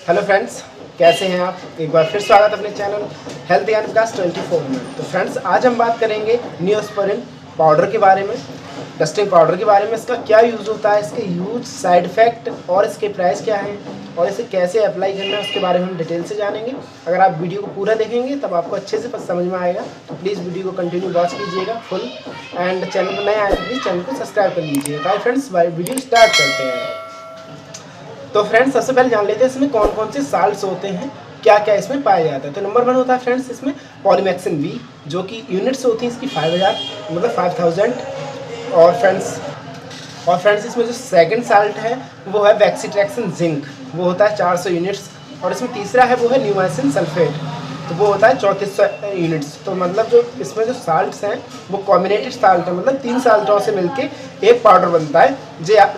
Hello friends, कैसे हैं आप। एक बार फिर स्वागत है अपने चैनल हेल्थ एंड विकास 24 में। तो फ्रेंड्स, आज हम बात करेंगे न्यूस्पोरिन पाउडर के बारे में, डस्टिंग पाउडर के बारे में। इसका क्या यूज़ होता है, इसके यूज, साइड इफ़ेक्ट और इसके प्राइस क्या हैं और इसे कैसे अप्लाई करना है, उसके बारे में हम डिटेल से जानेंगे। अगर आप वीडियो को पूरा देखेंगे तब आपको अच्छे से समझ में आएगा। तो प्लीज़ वीडियो को कंटिन्यू वॉच कीजिएगा फुल, एंड चैनल पर नए आए तो प्लीज़ चैनल को सब्सक्राइब कर लीजिएगा। तो फ्रेंड्स, वीडियो स्टार्ट करते हैं। तो फ्रेंड्स, सबसे पहले जान लेते हैं इसमें कौन कौन से साल्ट्स होते हैं, क्या क्या इसमें पाया जाता है। तो नंबर 1 होता है फ्रेंड्स इसमें पॉलीमैक्सिन बी, जो कि यूनिट्स होती हैं इसकी 5000 मतलब 5000। और फ्रेंड्स इसमें जो सेकंड साल्ट है वो है वैक्सीट्रैक्सन जिंक, वो होता है 400 यूनिट्स। और इसमें तीसरा है वो है न्यूमाइसिन सल्फेट, तो वो होता है 3400 यूनिट्स। तो मतलब जो इसमें जो साल्ट्स हैं वो कॉम्बिनेटेड साल्ट है, मतलब 3 साल्टों से मिलके एक पाउडर बनता है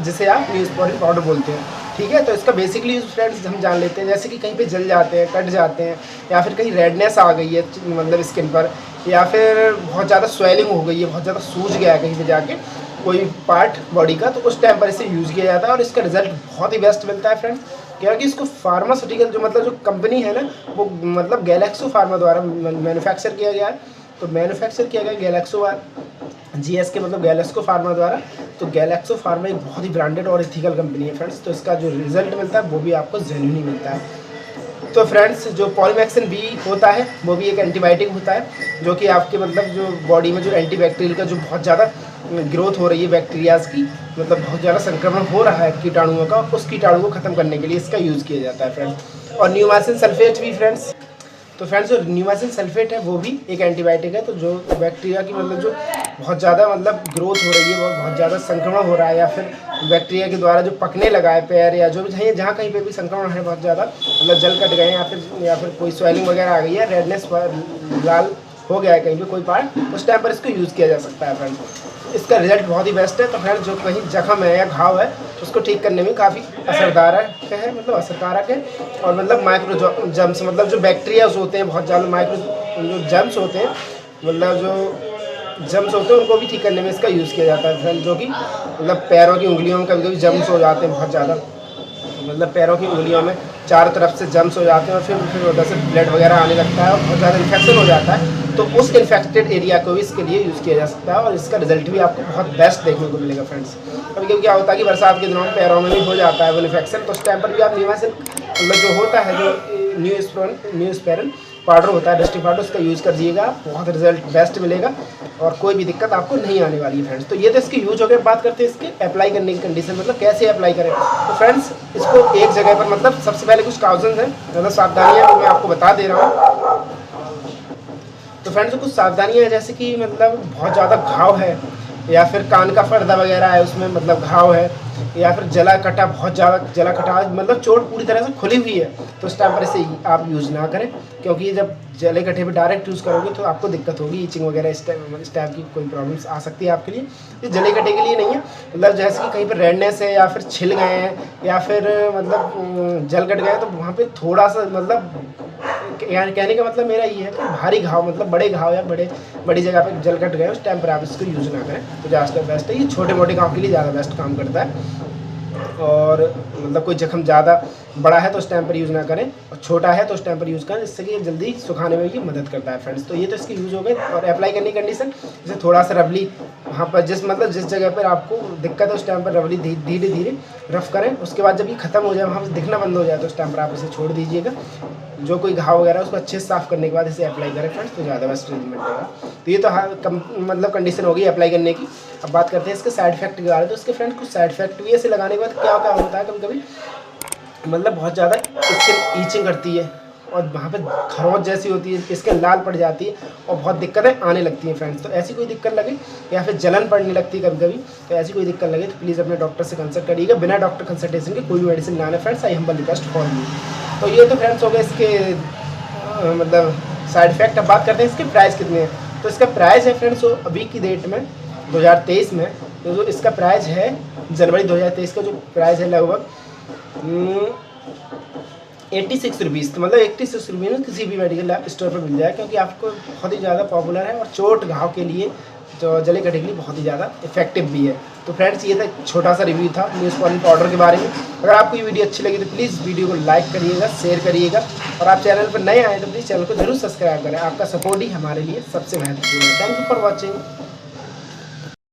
जिसे आप न्यूस्पोरिन पाउडर बोलते हैं। ठीक है, तो इसका बेसिकली यूज फ्रेंड्स हम जान लेते हैं। जैसे कि कहीं पे जल जाते हैं, कट जाते हैं, या फिर कहीं रेडनेस आ गई है मतलब स्किन पर, या फिर बहुत ज़्यादा स्वेलिंग हो गई है, बहुत ज़्यादा सूज गया है कहीं पे जाके कोई पार्ट बॉडी का, तो उस टाइम पर इसे यूज़ किया जाता है। और इसका रिजल्ट बहुत ही बेस्ट मिलता है फ्रेंड्स, क्योंकि इसको फार्मास्यूटिकल जो कंपनी है ना, वो मतलब गैलेक्सो फार्मा द्वारा मैन्युफैक्चर किया गया है। तो मैन्युफैक्चर किया गया गैलेक्सो जीएस के मतलब गैलेक्सो फार्मा द्वारा। तो गैलेक्सो फार्मा एक बहुत ही ब्रांडेड और इथिकल कंपनी है फ्रेंड्स। तो इसका जो रिजल्ट मिलता है वो भी आपको जेन्युइन ही मिलता है। तो फ्रेंड्स, जो पॉलीमैक्सिन बी होता है वो भी एक एंटीबायोटिक होता है, जो कि आपके मतलब जो बॉडी में जो एंटीबैक्टीरियल का जो बहुत ज़्यादा ग्रोथ हो रही है बैक्टीरियाज की, मतलब बहुत ज़्यादा संक्रमण हो रहा है कीटाणुओं का, उस कीटाणु को ख़त्म करने के लिए इसका यूज़ किया जाता है फ्रेंड्स। और न्यूमाइसिन सल्फेट भी फ्रेंड्स, तो फ्रेंड्स जो न्यूमाइसिन सल्फेट है वो भी एक एंटीबायोटिक है। तो जो बैक्टीरिया की मतलब जो बहुत ज़्यादा मतलब ग्रोथ हो रही है, बहुत ज़्यादा संक्रमण हो रहा है, या फिर बैक्टीरिया के द्वारा जो पकने लगा है पैर या जो भी चाहिए, जहाँ कहीं पे भी संक्रमण है बहुत ज़्यादा, मतलब जल कट गए या फिर कोई स्वेलिंग वगैरह आ गई है, रेडनेस लाल हो गया है कहीं पे कोई पार्ट, उस टाइम पर इसको यूज़ किया जा सकता है फ्रेंड्स। इसका रिजल्ट बहुत ही बेस्ट है। तो फ्रेंड्स, जो कहीं जख्म है या घाव है उसको ठीक करने में काफ़ी असरदार है, मतलब असरकारक है। और मतलब माइक्रो जर्म्स, मतलब जो बैक्टीरियाज होते हैं, बहुत ज़्यादा माइक्रो जो जर्म्स होते हैं, मतलब जो जर्म्स होते हैं, उनको भी ठीक करने में इसका यूज़ किया जाता है फ्रेंड्स। जो कि मतलब पैरों की उंगलियों में कभी कभी जर्म्स हो जाते हैं बहुत ज़्यादा, मतलब पैरों की उंगलियों में चारों तरफ से जम्स हो जाते हैं, और फिर उधर से ब्लड वगैरह आने लगता है और बहुत ज़्यादा इन्फेक्शन हो जाता है। तो उस इन्फेक्टेड एरिया को भी इसके लिए यूज़ किया जा सकता है, और इसका रिजल्ट भी आपको बहुत बेस्ट देखने को मिलेगा फ्रेंड्स। कभी कभी क्या होता है कि बरसात के दिनों में पैरों में भी हो जाता है वो इन्फेक्शन, तो उस टाइम पर भी आप न्यूमाइसिन मतलब जो होता है जो न्यूस्पोरिन पाउडर होता है, डस्टिंग पाउडर, उसका यूज़ कर दिएगा, बहुत रिजल्ट बेस्ट मिलेगा और कोई भी दिक्कत आपको नहीं आने वाली है फ्रेंड्स। तो ये तो इसके यूज हो गए। बात करते हैं इसके अप्लाई करने की कंडीशन, मतलब कैसे अप्लाई करें। तो फ्रेंड्स, इसको एक जगह पर मतलब सबसे पहले कुछ काउजेंस हैं, मतलब सावधानियाँ मैं आपको बता दे रहा हूँ। तो फ्रेंड्स, कुछ सावधानियाँ हैं, जैसे कि मतलब बहुत ज़्यादा घाव है, या फिर कान का पर्दा वगैरह है उसमें मतलब घाव है, या फिर जला कटा, बहुत ज़्यादा जला कटा, मतलब चोट पूरी तरह से खुली हुई है, तो उस टाइम पर इसे आप यूज़ ना करें। क्योंकि जब जले कटे पे डायरेक्ट यूज़ करोगे तो आपको दिक्कत होगी, ईचिंग वगैरह इस टाइप की कोई प्रॉब्लम्स आ सकती है आपके लिए। ये जले कटे के लिए नहीं है, मतलब जैसे कि कहीं पर रेडनेस है, या फिर छिल गए हैं, या फिर मतलब जल कट गए हैं, तो वहाँ पर थोड़ा सा मतलब कहने का मतलब मेरा ये है कि भारी घाव, मतलब बड़े घाव या बड़ी जगह पे जल कट गए, उस टाइम पर आप इसको यूज़ ना करें, तो ज़्यादा बेस्ट है। ये छोटे मोटे घाव के लिए ज़्यादा बेस्ट काम करता है। और मतलब कोई जख्म ज़्यादा बड़ा है तो उस टाइम पर यूज़ ना करें, और छोटा है तो उस टाइम पर यूज़ करें, जिससे कि ये जल्दी सुखाने में भी मदद करता है फ्रेंड्स। तो ये तो इसके यूज़ हो गए। और अप्लाई करने की कंडीशन, जैसे थोड़ा सा रफली वहाँ पर जिस जगह पर आपको दिक्कत है उस टाइम पर रफली धीरे धीरे रफ करें। उसके बाद जब ये खत्म हो जाए, वहाँ से दिखना बंद हो जाए, तो उस टाइम पर आप इसे छोड़ दीजिएगा। जो कोई घाव वगैरह उसको अच्छे से साफ़ करने के बाद इसे अप्लाई करें फ्रेंड्स, तो ज़्यादा बेस्ट ट्रीटमेंट रहेगा। तो ये तो मतलब कंडीशन होगी अप्लाई करने की। अब बात करते हैं इसके साइड इफेक्ट के बारे में। तो इसके फ्रेंड्स कुछ साइड इफेक्ट भी ऐसे लगाने के बाद क्या क्या होता है, कभी कभी मतलब बहुत ज़्यादा स्किन ईचिंग करती है, और वहाँ पे खरोंच जैसी होती है, स्किन लाल पड़ जाती है, और बहुत दिक्कतें आने लगती हैं फ्रेंड्स। तो ऐसी कोई दिक्कत लगे, या फिर जलन पड़ने लगती है कभी कभी, तो ऐसी कोई दिक्कत लगे तो प्लीज़ अपने डॉक्टर से कंसल्ट करिएगा। बिना डॉक्टर कंसल्टेशन के कोई भी मेडिसिन ना लें friends, I humble request for you. तो ये तो फ्रेंड्स हो गए इसके मतलब साइड इफेक्ट। अब बात करते हैं इसके प्राइस कितने हैं। तो इसका प्राइस है फ्रेंड्स, अभी की डेट में 2023 में, तो जो इसका प्राइस है जनवरी 2023 का जो प्राइस है लगभग 86 रुपीज़। तो मतलब 86 रुपीज़ में किसी भी मेडिकल स्टोर पर मिल जाए, क्योंकि आपको बहुत ही ज़्यादा पॉपुलर है, और चोट घाव के लिए जले कटे के लिए बहुत ही ज़्यादा इफेक्टिव भी है। तो फ्रेंड्स ये था छोटा सा रिव्यू था न्यूज़पोरिन पाउडर के बारे में। अगर आपको ये वीडियो अच्छी लगी तो प्लीज़ वीडियो को लाइक करिएगा, शेयर करिएगा, और आप चैनल पर नए आए तो प्लीज़ चैनल को जरूर सब्सक्राइब करें। आपका सपोर्ट ही हमारे लिए सबसे महत्वपूर्ण है। Thank you for watching.